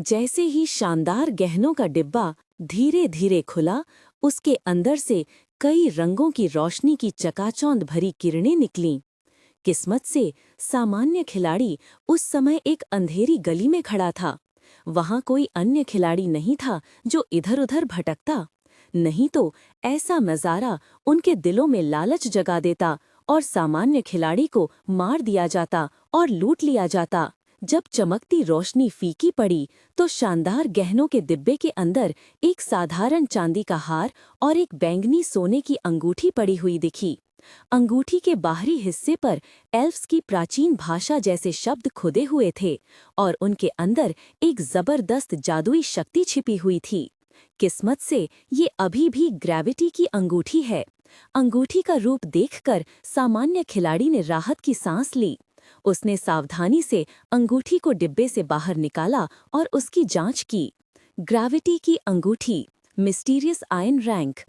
जैसे ही शानदार गहनों का डिब्बा धीरे धीरे खुला, उसके अंदर से कई रंगों की रोशनी की चकाचौंध भरी किरणें निकलीं। किस्मत से सामान्य खिलाड़ी उस समय एक अंधेरी गली में खड़ा था। वहां कोई अन्य खिलाड़ी नहीं था जो इधर-उधर भटकता। नहीं तो ऐसा नजारा उनके दिलों में लालच जगा देता और सामान्य खिलाड़ी को मार दिया जाता और लूट लिया जाता। जब चमकती रोशनी फीकी पड़ी तो शानदार गहनों के डिब्बे के अंदर एक साधारण चांदी का हार और एक बैंगनी सोने की अंगूठी पड़ी हुई दिखी। अंगूठी के बाहरी हिस्से पर एल्फ्स की प्राचीन भाषा जैसे शब्द खुदे हुए थे और उनके अंदर एक जबरदस्त जादुई शक्ति छिपी हुई थी। किस्मत से ये अभी भी ग्रेविटी की अंगूठी है। अंगूठी का रूप देखकर सामान्य खिलाड़ी ने राहत की सांस ली। उसने सावधानी से अंगूठी को डिब्बे से बाहर निकाला और उसकी जांच की। ग्रेविटी की अंगूठी, mysterious ion rank,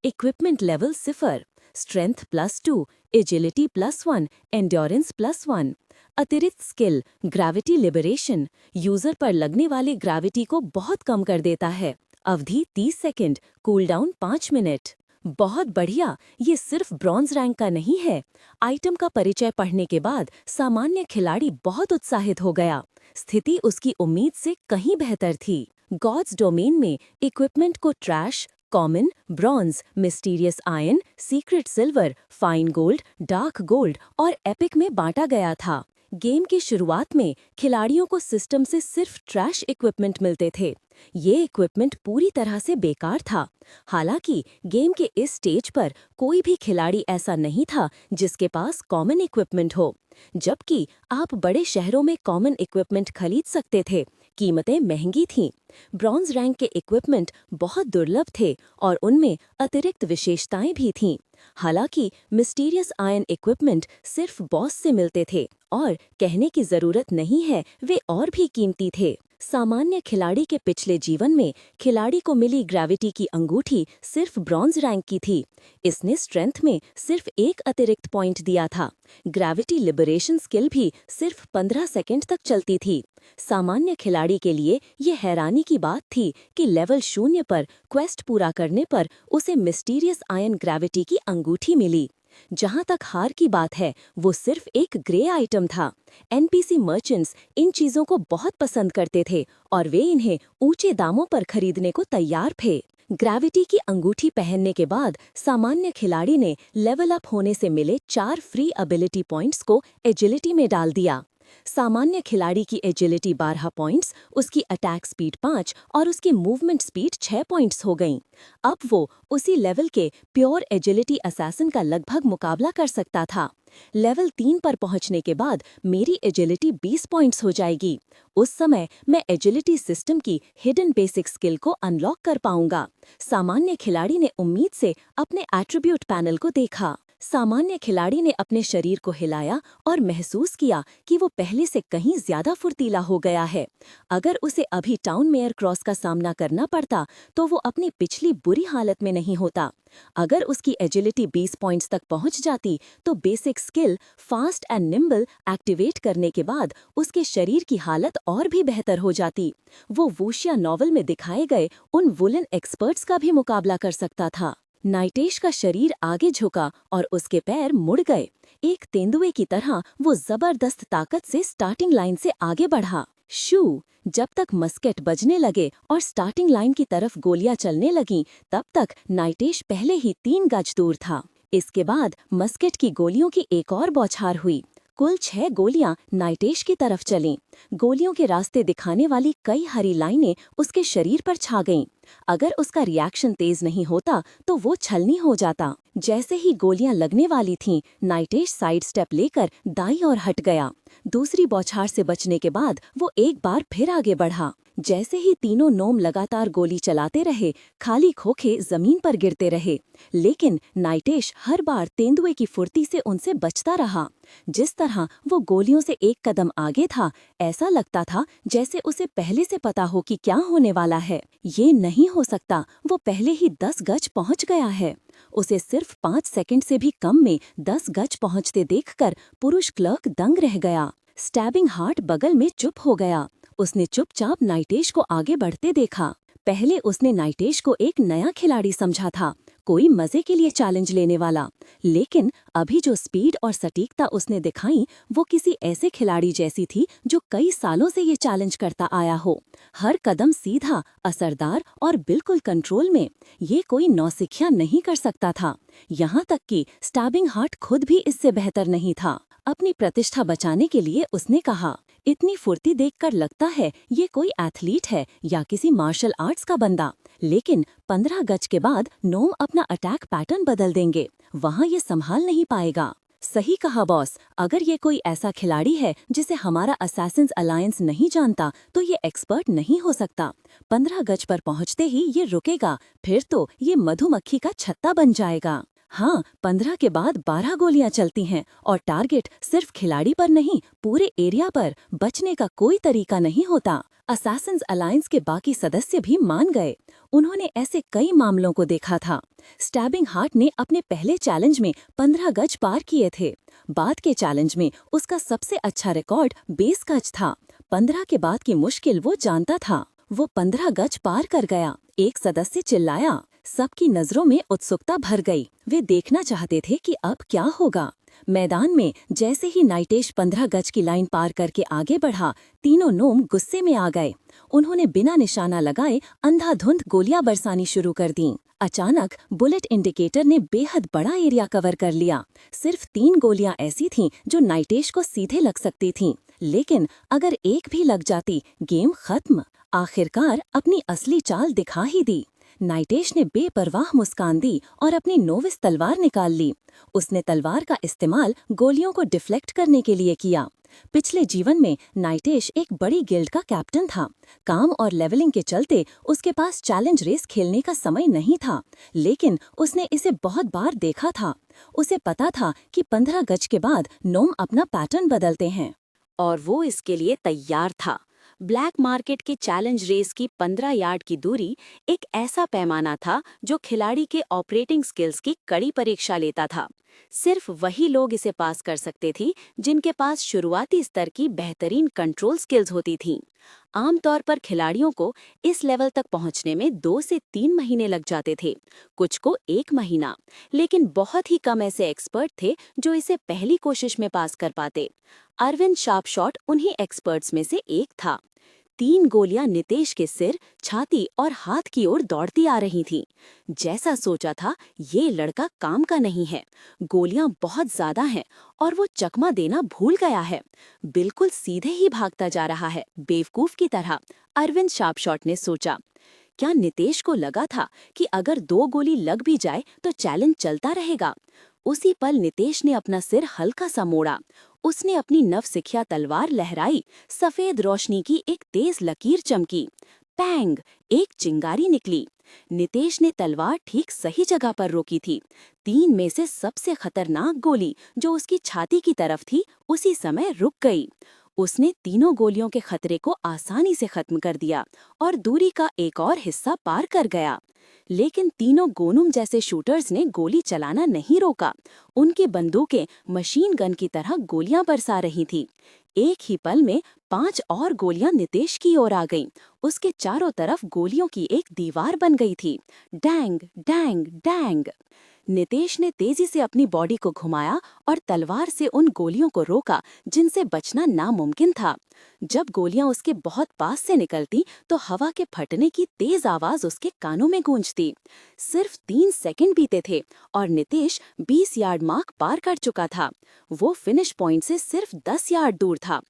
equipment level 0, strength +2, agility +1, endurance +1। अतिरिक्त स्किल, ग्रेविटी लिबरेशन, यूजर पर लगने वाले ग्रेविटी को बहुत कम कर देता है। अवधि 30 सेकंड, कूलडाउन 5 मिनट। बहुत बढ़िया, ये सिर्फ ब्रॉन्ज रैंक का नहीं है। आइटम का परिचय पढ़ने के बाद सामान्य खिलाड़ी बहुत उत्साहित हो गया। स्थिति उसकी उम्मीद से कहीं बेहतर थी। गॉड्स डोमेन में इक्विपमेंट को trash, common, bronze, mysterious ion, secret silver, fine gold, dark gold और एपिक में बांटा गया था। गेम की शुरुआत में खिलाड़ियों को सिस्टम से सिर्फ ट्रैश इक्विपमेंट मिलते थे। ये इक्विपमेंट पूरी तरह से बेकार था। हालांकि गेम के इस स्टेज पर कोई भी खिलाड़ी ऐसा नहीं था जिसके पास कॉमन इक्विपमेंट हो। जबकि आप बड़े शहरों में कॉमन इक्विपमेंट खरीद सकते थे, कीमतें महंगी थीं। ब्रॉन्ज रैंक के इक्विपमेंट बहुत दुर्लभ थे और उनमें अतिरिक्त विशेषताएं भी थीं। हालांकि मिस्टीरियस आयन इक्विपमेंट सिर्फ बॉस से मिलते थे और कहने की जरूरत नहीं है, वे और भी कीमती थे। सामान्य खिलाड़ी के पिछले जीवन में खिलाड़ी को मिली ग्रेविटी की अंगूठी सिर्फ ब्रॉन्ज रैंक की थी। इसने स्ट्रेंथ में सिर्फ एक अतिरिक्त पॉइंट दिया था। ग्रेविटी लिबरेशन स्किल भी सिर्फ 15 सेकंड तक चलती थी। सामान्य खिलाड़ी के लिए ये हैरानी की बात थी कि लेवल 0 पर क्वेस्ट पूरा करने पर उसे मिस्टीरियस आयन ग्रेविटी की अंगूठी मिली। जहां तक हार की बात है, वो सिर्फ एक ग्रे आइटम था। एनपीसी मर्चेंट्स इन चीजों को बहुत पसंद करते थे और वे इन्हें ऊंचे दामों पर खरीदने को तैयार थे। ग्रेविटी की अंगूठी पहनने के बाद सामान्य खिलाड़ी ने लेवल अप होने से मिले 4 फ्री एबिलिटी पॉइंट्स को एजिलिटी में डाल दिया। सामान्य खिलाड़ी की एजिलिटी 12 पॉइंट्स, उसकी अटैक स्पीड 5 और उसकी मूवमेंट स्पीड 6 पॉइंट्स हो गईं। अब वो उसी लेवल के प्योर एजिलिटी असैसिन का लगभग मुकाबला कर सकता था। लेवल 3 पर पहुंचने के बाद मेरी एजिलिटी 20 पॉइंट्स हो जाएगी। उस समय मैं एजिलिटी सिस्टम की हिडन बेसिक स्किल को अनलॉक कर पाऊंगा। सामान्य खिलाड़ी ने उम्मीद से अपने एट्रीब्यूट पैनल को देखा। सामान्य खिलाड़ी ने अपने शरीर को हिलाया और महसूस किया कि वो पहले से कहीं ज्यादा फुर्तीला हो गया है। अगर उसे अभी टाउन मेयर क्रॉस का सामना करना पड़ता तो वो अपनी पिछली बुरी हालत में नहीं होता। अगर उसकी एजिलिटी 20 पॉइंट्स तक पहुंच जाती तो basic skill fast and nimble activate करने के बाद उसके शरीर की हालत और भी बेहतर हो जाती। वो वूशिया नॉवल में दिखाए गए उन वुलन एक्सपर्ट्स का भी मुकाबला कर सकता था। नाइटेश का शरीर आगे झुका और उसके पैर मुड़ गए। एक तेंदुए की तरह वो जबरदस्त ताकत से स्टार्टिंग लाइन से आगे बढ़ा। शू! जब तक मस्केट बजने लगे और स्टार्टिंग लाइन की तरफ गोलियां चलने लगीं, तब तक नाइटेश पहले ही 3 गज दूर था। इसके बाद मस्केट की गोलियों की एक और बौछार हुई। कुल 6 गोलियां नाइटेश की तरफ चलीं। गोलियों के रास्ते दिखाने वाली कई हरी लाइनें उसके शरीर पर छा गईं। अगर उसका रिएक्शन तेज नहीं होता तो वो छलनी हो जाता। जैसे ही गोलियां लगने वाली थीं, नाइटेश साइड स्टेप लेकर दाईं ओर हट गया। दूसरी बौछार से बचने के बाद वो एक बार फिर आगे बढ़ा। जैसे ही तीनों नोम लगातार गोली चलाते रहे, खाली खोखे जमीन पर गिरते रहे, लेकिन नाइटेश हर बार तेंदुए की फुर्ती से उनसे बचता रहा। जिस तरह वो गोलियों से एक कदम आगे था, ऐसा लगता था जैसे उसे पहले से पता हो कि क्या होने वाला है। ये नहीं हो सकता, वो पहले ही 10 गज पहुंच गया है। उसे सिर्फ 5 सेकंड से भी कम में 10 गज पहुंचते देखकर पुरुष क्लर्क दंग रह गया। स्टैबिंग हार्ट बगल में चुप हो गया। उसने चुपचाप नाइटेश को आगे बढ़ते देखा। पहले उसने नाइटेश को एक नया खिलाड़ी समझा था, कोई मजे के लिए चैलेंज लेने वाला, लेकिन अभी जो स्पीड और सटीकता उसने दिखाई वो किसी ऐसे खिलाड़ी जैसी थी जो कई सालों से ये चैलेंज करता आया हो। हर कदम सीधा, असरदार और बिल्कुल कंट्रोल में। ये कोई नौसिखिया नहीं कर सकता था। यहाँ तक कि स्टैबिंग हार्ट खुद भी इससे बेहतर नहीं था। अपनी प्रतिष्ठा बचाने के लिए उसने कहा, इतनी फुर्ती देखकर लगता है ये कोई एथलीट है या किसी मार्शल आर्ट्स का बंदा। लेकिन 15 गज के बाद नोम अपना अटैक पैटर्न बदल देंगे, वहाँ ये संभाल नहीं पाएगा। सही कहा बॉस, अगर ये कोई ऐसा खिलाड़ी है जिसे हमारा असैसिन्स अलायंस नहीं जानता तो ये एक्सपर्ट नहीं हो सकता। 15 गज पर पहुँचते ही ये रुकेगा, फिर तो ये मधुमक्खी का छत्ता बन जाएगा। हाँ, 15 के बाद 12 गोलियां चलती हैं और टारगेट सिर्फ खिलाड़ी पर नहीं, पूरे एरिया पर। बचने का कोई तरीका नहीं होता। असैसिन्स अलायंस के बाकी सदस्य भी मान गए। उन्होंने ऐसे कई मामलों को देखा था। स्टैबिंग हार्ट ने अपने पहले चैलेंज में 15 गज पार किए थे। बाद के चैलेंज में उसका सबसे अच्छा रिकॉर्ड 20 गज था। 15 के बाद की मुश्किल वो जानता था। वो 15 गज पार कर गया। एक सदस्य चिल्लाया। सबकी नजरों में उत्सुकता भर गई। वे देखना चाहते थे कि अब क्या होगा। मैदान में जैसे ही नाइटेश 15 गज की लाइन पार करके आगे बढ़ा, तीनों नोम गुस्से में आ गए। उन्होंने बिना निशाना लगाए अंधाधुंध गोलियां बरसानी शुरू कर दी। अचानक बुलेट इंडिकेटर ने बेहद बड़ा एरिया कवर कर लिया। सिर्फ 3 गोलियां ऐसी थीं जो नाइटेश को सीधे लग सकती थीं, लेकिन अगर एक भी लग जाती, गेम खत्म। आखिरकार अपनी असली चाल दिखा ही दी। नाइटेश ने बेपरवाह मुस्कान दी और अपनी नोविस तलवार निकाल ली। उसने तलवार का इस्तेमाल गोलियों को डिफ्लेक्ट करने के लिए किया। पिछले जीवन में नाइटेश एक बड़ी गिल्ड का कैप्टन था। काम और लेवलिंग के चलते उसके पास चैलेंज रेस खेलने का समय नहीं था, लेकिन उसने इसे बहुत बार देखा था। उसे पता था कि 15 गज के बाद नोम अपना पैटर्न बदलते हैं, और वो इसके लिए तैयार था। ब्लैक मार्केट के चैलेंज रेस की 15 यार्ड की दूरी एक ऐसा पैमाना था जो खिलाड़ी के ऑपरेटिंग स्किल्स की कड़ी परीक्षा लेता था। सिर्फ वही लोग इसे पास कर सकते थे जिनके पास शुरुआती स्तर की बेहतरीन कंट्रोल स्किल्स होती थीं। आमतौर पर खिलाड़ियों को इस लेवल तक पहुंचने में 2 से 3 महीने लग जाते थे, कुछ को 1 महीना, लेकिन बहुत ही कम ऐसे एक्सपर्ट थे जो इसे पहली कोशिश में पास कर पाते। अरविंद शार्पशॉट उन्हीं एक्सपर्ट्स में से एक था। 3 गोलियां नितेश के सिर, छाती और हाथ की ओर दौड़ती आ रही थीं। जैसा सोचा था, ये लड़का काम का नहीं है। गोलियां बहुत ज्यादा हैं और वो चकमा देना भूल गया है। बिल्कुल सीधे ही भागता जा रहा है, बेवकूफ की तरह, अरविंद शार्पशॉट ने सोचा। क्या नितेश को लगा था कि अगर 2 गोली लग भी जाए तो चैलेंज चलता रहेगा? उसी पल नितेश ने अपना सिर हल्का सा मोड़ा। उसने अपनी नवसिखिया तलवार लहराई। सफेद रोशनी की एक तेज लकीर चमकी। पैंग! एक चिंगारी निकली। नितेश ने तलवार ठीक सही जगह पर रोकी थी। 3 में से सबसे खतरनाक गोली, जो उसकी छाती की तरफ थी, उसी समय रुक गई। उसने तीनों गोलियों के खतरे को आसानी से खत्म कर दिया और दूरी का एक और हिस्सा पार कर गया। लेकिन तीनों गोनुम जैसे शूटर्स ने गोली चलाना नहीं रोका। उनकी बंदूकें मशीन गन की तरह गोलियां बरसा रही थीं। एक ही पल में 5 और गोलियां नितेश की ओर आ गईं। उसके चारों तरफ गोलियों की एक दीवार बन गई थी। Dang dang dang. नितेश ने तेजी से अपनी बॉडी को घुमाया और तलवार से उन गोलियों को रोका जिनसे बचना नामुमकिन था। जब गोलियां उसके बहुत पास से निकलती तो हवा के फटने की तेज आवाज उसके कानों में गूंजती। सिर्फ 3 सेकंड बीते थे और नितेश 20 यार्ड मार्क पार कर चुका था। वो फिनिश पॉइंट से सिर्फ 10 यार्ड दूर था।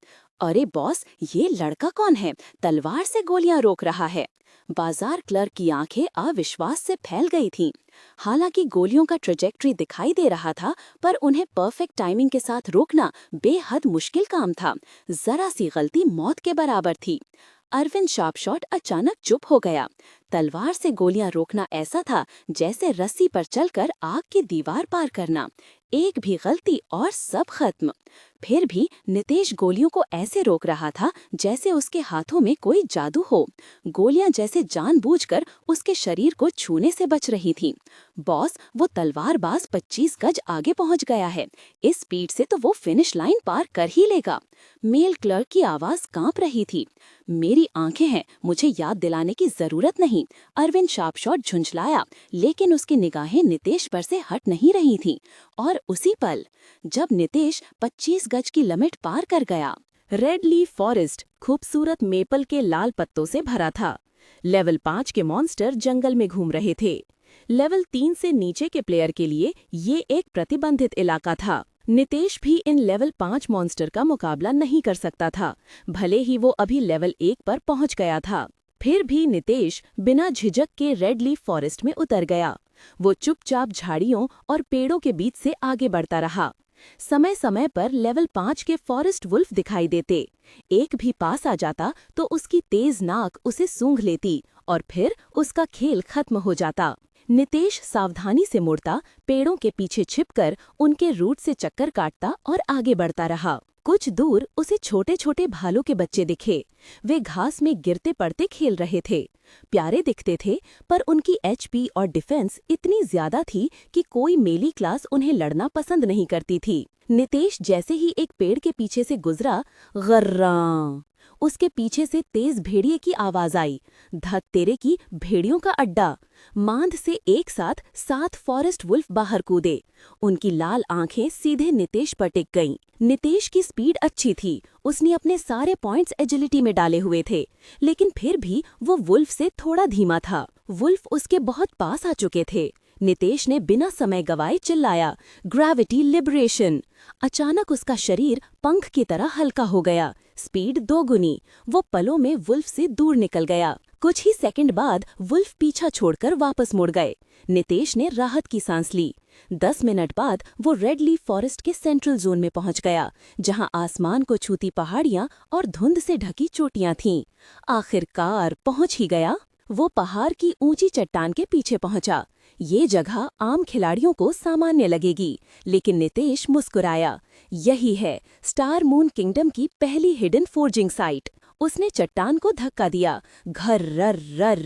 अरे बॉस, ये लड़का कौन है? तलवार से गोलियां रोक रहा है। बाजार क्लर्क की आंखें अविश्वास से फैल गई थीं। हालांकि गोलियों का ट्रेजेक्टरी दिखाई दे रहा था, पर उन्हें परफेक्ट टाइमिंग के साथ रोकना बेहद मुश्किल काम था। जरा सी गलती मौत के बराबर थी। अरविंद शार्पशॉट अचानक चुप हो गया। तलवार से गोलियां रोकना ऐसा था जैसे रस्सी पर चलकर आग की दीवार पार करना। एक भी गलती और सब खत्म। फिर भी नितेश गोलियों को ऐसे रोक रहा था जैसे उसके हाथों में कोई जादू हो। गोलियां जैसे जानबूझकर उसके शरीर को छूने से बच रही थीं। बॉस, वो तलवारबाज 25 गज आगे पहुंच गया है। इस स्पीड से तो वो फिनिश लाइन पार कर ही लेगा। मेल क्लर्क की आवाज कांप रही थी। मेरी आंखें हैं, मुझे याद दिलाने की जरूरत नहीं। अरविंद शार्पशॉट झुंझलाया, लेकिन उसकी निगाहें नितेश पर से हट नहीं रही थीं। और उसी पल जब नितेश 25 गज की लिमिट पार कर गया, रेड लीफ फॉरेस्ट खूबसूरत मेपल के लाल पत्तों से भरा था। लेवल 5 के मॉन्स्टर जंगल में घूम रहे थे। लेवल 3 से नीचे के प्लेयर के लिए ये एक प्रतिबंधित इलाका था। नितेश भी इन लेवल 5 मॉन्स्टर का मुकाबला नहीं कर सकता था, भले ही वो अभी लेवल 1 पर पहुंच गया था। फिर भी नितेश बिना झिझक के रेड लीफ फॉरेस्ट में उतर गया। वो चुपचाप झाड़ियों और पेड़ों के बीच से आगे बढ़ता रहा। समय समय पर लेवल 5 के फॉरेस्ट वुल्फ दिखाई देते। एक भी पास आ जाता तो उसकी तेज नाक उसे सूंघ लेती और फिर उसका खेल खत्म हो जाता। नितेश सावधानी से मुड़ता, पेड़ों के पीछे छिपकर उनके रूट से चक्कर काटता और आगे बढ़ता रहा। कुछ दूर उसे छोटे छोटे भालू के बच्चे दिखे। वे घास में गिरते पड़ते खेल रहे थे। प्यारे दिखते थे, पर उनकी एचपी और डिफेंस इतनी ज्यादा थी कि कोई मेली क्लास उन्हें लड़ना पसंद नहीं करती थी। नितेश जैसे ही एक पेड़ के पीछे से गुजरा, गर्रा, उसके पीछे से तेज भेड़िए की आवाज आई। धत तेरे की, भेड़ियों का अड्डा। मांद से एक साथ 7 फॉरेस्ट वुल्फ बाहर कूदे। उनकी लाल आंखें सीधे नितेश पर टिक गईं। नितेश की स्पीड अच्छी थी, उसने अपने सारे पॉइंट्स एजिलिटी में डाले हुए थे, लेकिन फिर भी वो वुल्फ से थोड़ा धीमा था। वुल्फ उसके बहुत पास आ चुके थे। नितेश ने बिना समय गवाए चिल्लाया, ग्रेविटी लिबरेशन। अचानक उसका शरीर पंख की तरह हल्का हो गया। स्पीड 2 गुनी। वो पलों में वुल्फ से दूर निकल गया। कुछ ही सेकंड बाद वुल्फ पीछा छोड़कर वापस मुड़ गए। नितेश ने राहत की सांस ली। 10 मिनट बाद वो रेड लीफ फॉरेस्ट के सेंट्रल जोन में पहुंच गया, जहां आसमान को छूती पहाड़ियां और धुंध से ढकी चोटियां थीं। आखिरकार पहुंच ही गया। वो पहाड़ की ऊंची चट्टान के पीछे पहुंचा। ये जगह आम खिलाड़ियों को सामान्य लगेगी, लेकिन नितेश मुस्कुराया। यही है स्टार मून किंगडम की पहली हिडन फोर्जिंग साइट। उसने चट्टान को धक्का दिया। घर्रर,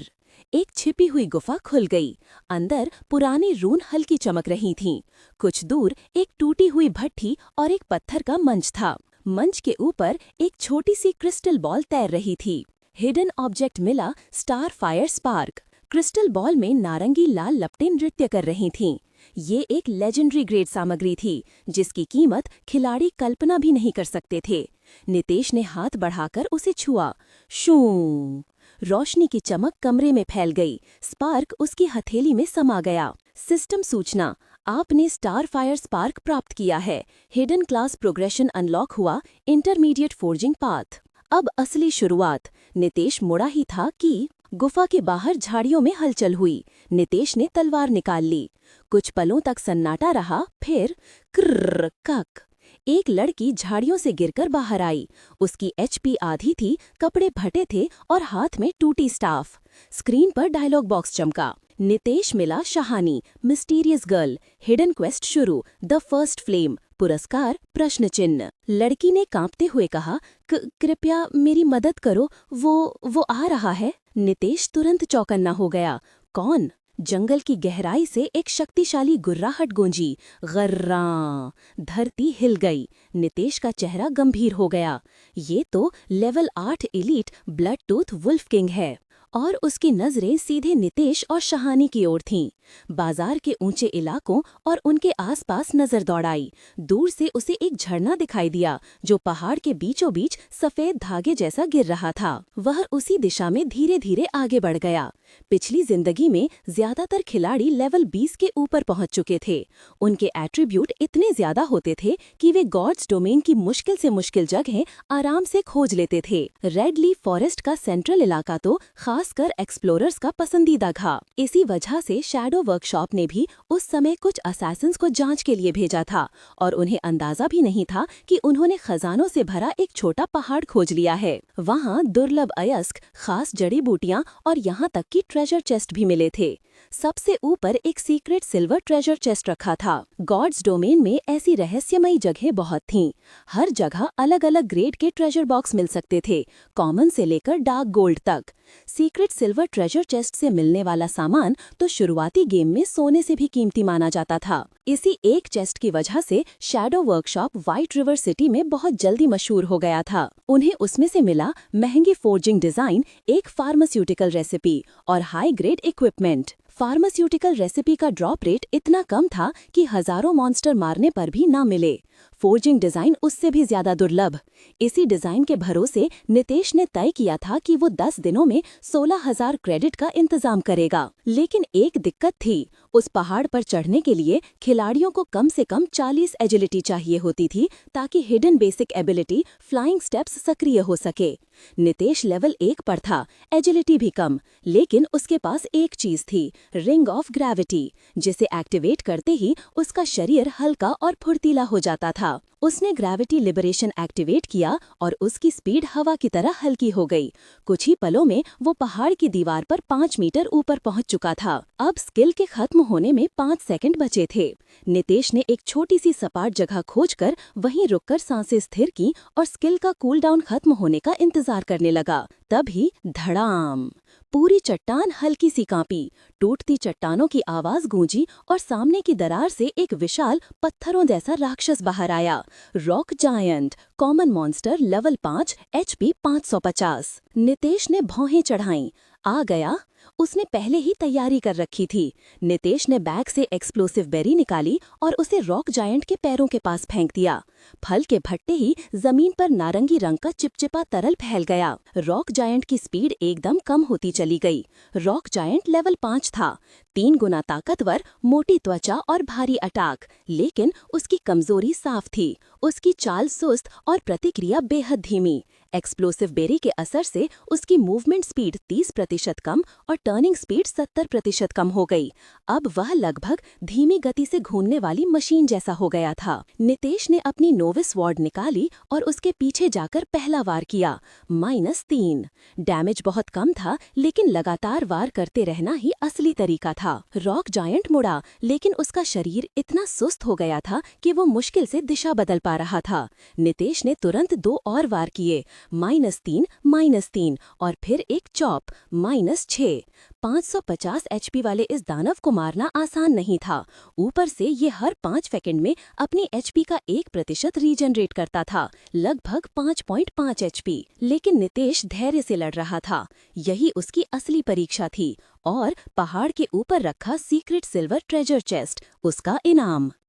एक छिपी हुई गुफा खुल गई। अंदर पुरानी रून हल्की चमक रही थीं। कुछ दूर एक टूटी हुई भट्ठी और एक पत्थर का मंच था। मंच के ऊपर एक छोटी सी क्रिस्टल बॉल तैर रही थी। हिडन ऑब्जेक्ट मिला, star fire spark. Crystal ball में नारंगी लाल लपटें नृत्य कर रही थीं। ये एक लेजेंडरी ग्रेड सामग्री थी, जिसकी कीमत खिलाड़ी कल्पना भी नहीं कर सकते थे। नितेश ने हाथ बढ़ाकर उसे छुआ। शू, रोशनी की चमक कमरे में फैल गई। स्पार्क उसकी हथेली में समा गया। सिस्टम सूचना, आपने स्टार फायर स्पार्क प्राप्त किया है। हिडन क्लास प्रोग्रेशन अनलॉक हुआ। Intermediate forging path. अब असली शुरुआत। नितेश मुड़ा ही था कि गुफा के बाहर झाड़ियों में हलचल हुई। नितेश ने तलवार निकाल ली। कुछ पलों तक सन्नाटा रहा, फिर क्र कक, एक लड़की झाड़ियों से गिरकर बाहर आई। उसकी एचपी आधी थी, कपड़े फटे थे और हाथ में टूटी स्टाफ। स्क्रीन पर डायलॉग बॉक्स चमका। नितेश मिला Sawhney, mysterious girl, hidden quest शुरू, द फर्स्ट फ्लेम, पुरस्कार प्रश्न चिन्ह। लड़की ने कांपते हुए कहा, कृपया मेरी मदद करो, वो आ रहा है। नितेश तुरंत चौकन्ना हो गया। कौन? जंगल की गहराई से एक शक्तिशाली गुर्राहट गूंजी। गर्रा, धरती हिल गई। नितेश का चेहरा गंभीर हो गया। ये तो level 8 elite blood tooth wolf king है। और उसकी नजरें सीधे नितेश और शहानी की ओर थीं। बाजार के ऊंचे इलाकों और उनके आसपास नजर दौड़ाई। दूर से उसे एक झरना दिखाई दिया, जो पहाड़ के बीचों बीच सफेद धागे जैसा गिर रहा था। वह उसी दिशा में धीरे धीरे आगे बढ़ गया। पिछली जिंदगी में ज्यादातर खिलाड़ी लेवल 20 के ऊपर पहुंच चुके थे। उनके एट्रीब्यूट इतने ज्यादा होते थे कि वे गॉड्स डोमेन की मुश्किल से मुश्किल जगह आराम से खोज लेते थे। रेड लीफ फॉरेस्ट का सेंट्रल इलाका तो खासकर एक्सप्लोरर्स का पसंदीदा घा। इसी वजह से शैडो वर्कशॉप ने भी उस समय कुछ असैसिन्स को जांच के लिए भेजा था, और उन्हें अंदाजा भी नहीं था कि उन्होंने खजानों से भरा एक छोटा पहाड़ खोज लिया है। वहाँ दुर्लभ अयस्क, खास जड़ी बूटियां और यहाँ तक कि ट्रेजर चेस्ट भी मिले थे। सबसे ऊपर एक सीक्रेट सिल्वर ट्रेजर चेस्ट रखा था। गॉड्स डोमेन में ऐसी रहस्यमयी जगहें बहुत थीं। हर जगह अलग अलग ग्रेड के ट्रेजर बॉक्स मिल सकते थे, कॉमन से लेकर डार्क गोल्ड तक। सीक्रेट सिल्वर ट्रेजर चेस्ट से मिलने वाला सामान तो शुरुआती गेम में सोने से भी कीमती माना जाता था। इसी एक चेस्ट की वजह से shadow workshop white river city में बहुत जल्दी मशहूर हो गया था। उन्हें उसमें से मिला महंगी फोर्जिंग डिजाइन, एक फार्मास्यूटिकल रेसिपी और high grade equipment. Pharmaceutical recipe का ड्रॉप रेट इतना कम था कि हजारों मॉन्स्टर मारने पर भी ना मिले। फोर्जिंग डिजाइन उससे भी ज्यादा दुर्लभ। इसी डिजाइन के भरोसे नितेश ने तय किया था कि वो 10 दिनों में 16,000 क्रेडिट का इंतजाम करेगा। लेकिन एक दिक्कत थी, उस पहाड़ पर चढ़ने के लिए खिलाड़ियों को कम से कम 40 एजिलिटी चाहिए होती थी ताकि hidden basic ability flying steps सक्रिय हो सके। नितेश लेवल 1 पर था, एजिलिटी भी कम, लेकिन उसके पास एक चीज थी, रिंग ऑफ ग्रेविटी, जिसे एक्टिवेट करते ही उसका शरीर हल्का और फुर्तीला हो जाता था। उसने ग्रेविटी लिबरेशन एक्टिवेट किया और उसकी स्पीड हवा की तरह हल्की हो गई। कुछ ही पलों में वो पहाड़ की दीवार पर 5 मीटर ऊपर पहुंच चुका था। अब स्किल के खत्म होने में 5 सेकंड बचे थे। नितेश ने एक छोटी सी सपाट जगह खोजकर वहीं रुककर सांसें स्थिर की और स्किल का कूल डाउन खत्म होने का इंतजार करने लगा। तभी धड़ाम, पूरी चट्टान हल्की सी कांपी, टूटती चट्टानों की आवाज गूंजी और सामने की दरार से एक विशाल पत्थरों जैसा राक्षस बाहर आया। Rock giant, common monster, level 5, HP 550। Nitesh ने भौहें चढ़ाईं। आ गया। उसने पहले ही तैयारी कर रखी थी। नितेश ने बैग से एक्सप्लोसिव बेरी निकाली और उसे रॉक जायंट के पैरों के पास फेंक दिया। फल के भट्टे ही जमीन पर नारंगी रंग का चिपचिपा तरल फैल गया। रॉक जायंट की स्पीड एकदम कम होती चली गई। रॉक जायंट लेवल 5 था, 3 गुना ताकतवर, मोटी त्वचा और भारी अटैक, लेकिन उसकी कमजोरी साफ थी। उसकी चाल सुस्त और प्रतिक्रिया बेहद धीमी। एक्सप्लोसिव बेरी के असर से उसकी मूवमेंट स्पीड 30% कम और टर्निंग स्पीड 70% कम हो गई। अब वह लगभग धीमी गति से घूमने वाली मशीन जैसा हो गया था। नितेश ने अपनी नोविस वॉर्ड निकाली और उसके पीछे जाकर पहला वार किया। -3। डैमेज बहुत कम था, लेकिन लगातार वार करते रहना ही असली तरीका था। रॉक जायंट मुड़ा, लेकिन उसका शरीर इतना सुस्त हो गया था कि वो मुश्किल से दिशा बदल पा रहा था। नितेश ने तुरंत 2 और वार किए, -3, -3 और फिर एक चॉप, -6। 550 HP वाले इस दानव को मारना आसान नहीं था। ऊपर से ये हर 5 सेकंड में अपनी HP का 1% रीजनरेट करता था, लगभग 5.5 HP। लेकिन नितेश धैर्य से लड़ रहा था। यही उसकी असली परीक्षा थी और पहाड़ के ऊपर रखा सीक्रेट सिल्वर ट्रेजर चेस्ट उसका इनाम।